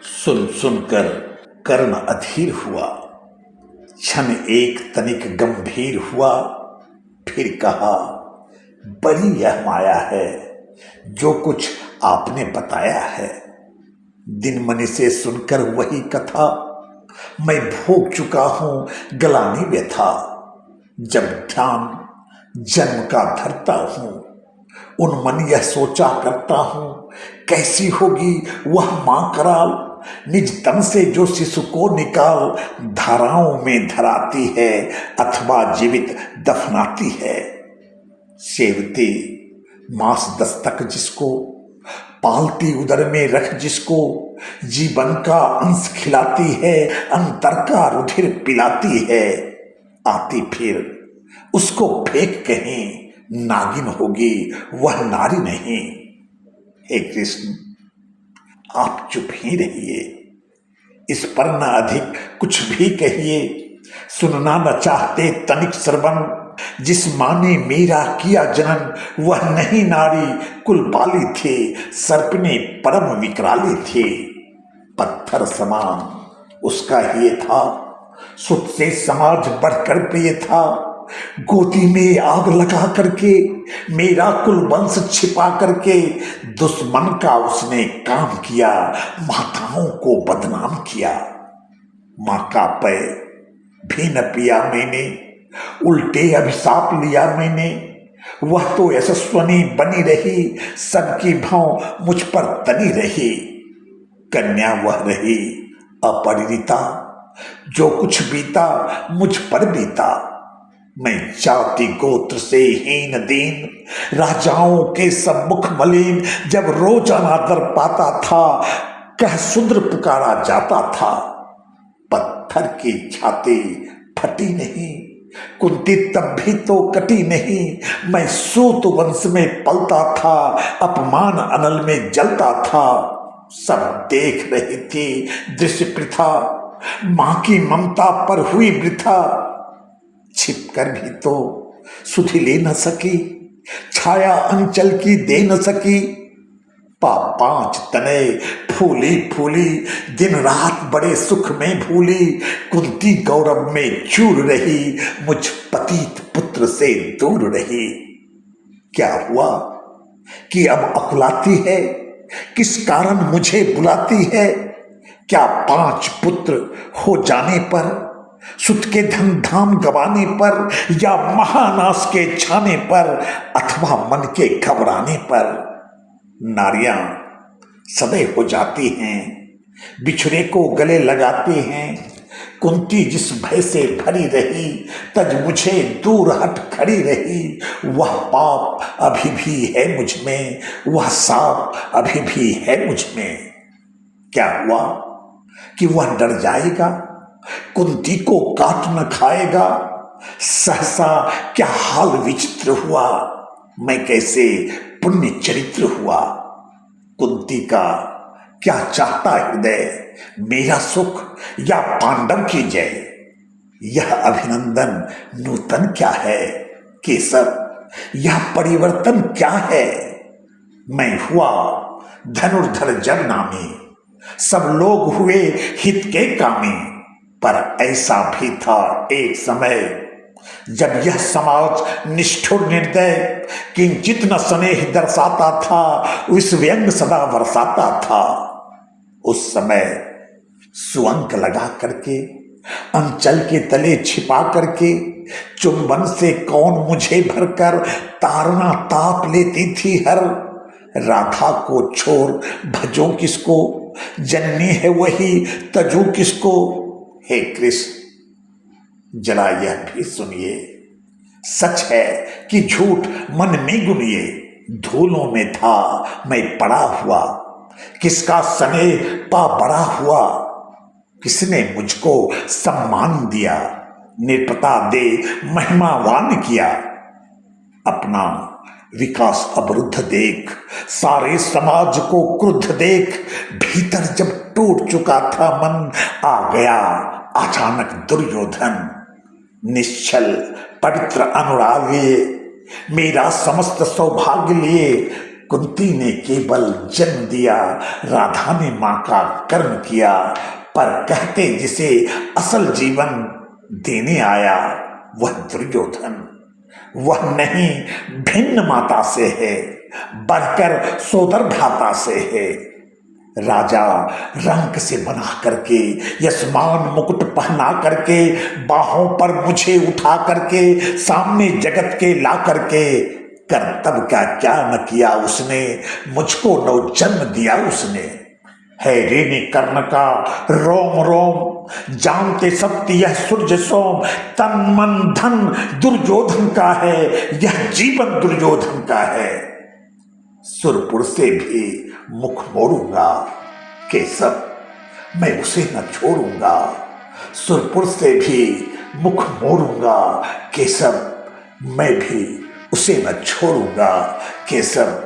सुन सुनकर कर्ण अधीर हुआ, क्षण एक तनिक गंभीर हुआ, फिर कहा, बड़ी यह माया है जो कुछ आपने बताया है। दिन मनि से सुनकर वही कथा, मैं भोग चुका हूं गलानी व्यथा। जब ध्यान जन्म का धरता हूं, उन मन यह सोचा करता हूं, कैसी होगी वह मां कराल। निज तन से जो शिशु को निकाल, धाराओं में धराती है अथवा जीवित दफनाती है। सेवती मांस दस्तक जिसको, पालती उदर में रख जिसको, जीवन का अंश खिलाती है, अंतर का रुधिर पिलाती है। आती फिर उसको फेंक कहीं, नागिन होगी वह नारी नहीं। हे कृष्ण, आप चुप ही रहिए, इस पर न अधिक कुछ भी कहिए। सुनना न चाहते तनिक श्रवण, जिस माँ ने मेरा किया जनन, वह नहीं नारी कुल पाली थी, सर्पने परम विकराली थी। पत्थर समान उसका ये था, सुत से समाज बढ़कर प्रिय था। गोदी में आग लगा करके, मेरा कुल वंश छिपा करके, दुश्मन का उसने काम किया, माताओं को बदनाम किया। मां का पैर भी न पिया मैंने, उल्टे अभिशाप लिया मैंने। वह तो यशस्वनी बनी रही, सबकी भाव मुझ पर तनी रही। कन्या वह रही अपरिणिता, जो कुछ बीता मुझ पर बीता। मैं जाति गोत्र से हीन दीन, राजाओं के सम्मुख मलिन, जब रोजाना दर पाता था, कह शूद्र पुकारा जाता था। पत्थर की छाती फटी नहीं, कुंती तब भी तो कटी नहीं। मैं सूत वंश में पलता था, अपमान अनल में जलता था। सब देख रही थी दृश्य प्रथा, मां की ममता पर हुई वृथा। छिपकर भी तो सुधि ले न सकी, छाया अंचल की दे न सकी। पांच तने फूली फूली, दिन रात बड़े सुख में भूली। कुंती गौरव में चूर रही, मुझ पतित पुत्र से दूर रही। क्या हुआ कि अब अकुलाती है, किस कारण मुझे बुलाती है। क्या 5 पुत्र हो जाने पर, सुत के धन धाम गवाने पर, या महानाश के छाने पर, अथवा मन के घबराने पर। नारियां सदैव हो जाती हैं, बिछड़े को गले लगाती हैं। कुंती जिस भय से भरी रही, तज मुझे दूर हट खड़ी रही। वह पाप अभी भी है मुझ में, वह साप अभी भी है मुझ में। क्या हुआ कि वह डर जाएगा, कुंती को काट न खाएगा। सहसा क्या हाल विचित्र हुआ, मैं कैसे पुण्य चरित्र हुआ। कुंती का क्या चाहता हृदय, मेरा सुख या पांडव की जय। यह अभिनंदन नूतन क्या है, केसर यह परिवर्तन क्या है। मैं हुआ धनुर्धर जब नामी, सब लोग हुए हित के कामी। पर ऐसा भी था एक समय, जब यह समाज निष्ठुर निर्दय, किंचित न स्नेह दर्शाता था, उस व्यंग सदा बरसाता था। उस समय सुअंक लगा करके, अंचल के तले छिपा करके, चुंबन से कौन मुझे भरकर तारना ताप लेती थी हर। राधा को छोड़ भजो किसको, जननी है वही तजू किसको। हे कृष्ण, जरा यह भी सुनिए, सच है कि झूठ मन में गुनिए। धूलों में था मैं पड़ा हुआ, किसका स्नेह पा बड़ा हुआ। किसने मुझको सम्मान दिया, निर्पता दे महिमावान किया। अपना विकास अवरुद्ध देख, सारे समाज को क्रुद्ध देख, भीतर जब टूट चुका था मन, आ गया अचानक दुर्योधन। निश्चल पवित्र अनुराग लिए, मेरा समस्त सौभाग्य लिए, कुंती ने केवल जन्म दिया, राधा ने मां का कर्म किया, पर कहते जिसे असल जीवन देने आया वह दुर्योधन, वह नहीं भिन्न माता से है, बढ़कर सोदर भ्राता से है। राजा रंक से बना करके, यशमान मुकुट पहना करके, बाहों पर मुझे उठा करके, सामने जगत के ला करके, कर्तव्य का क्या न किया उसने, मुझको नव जन्म दिया उसने। है रेने कर्ण का रोम रोम, जानते सत्य यह सूर्य सोम, तन मन धन दुर्योधन का है, यह जीवन दुर्योधन का है। सुरपुर से भी मुख मोड़ूंगा, केशव मैं उसे न छोड़ूंगा। सुरपुर से भी मुख मोड़ूंगा, केशव मैं भी उसे न छोड़ूंगा। केशव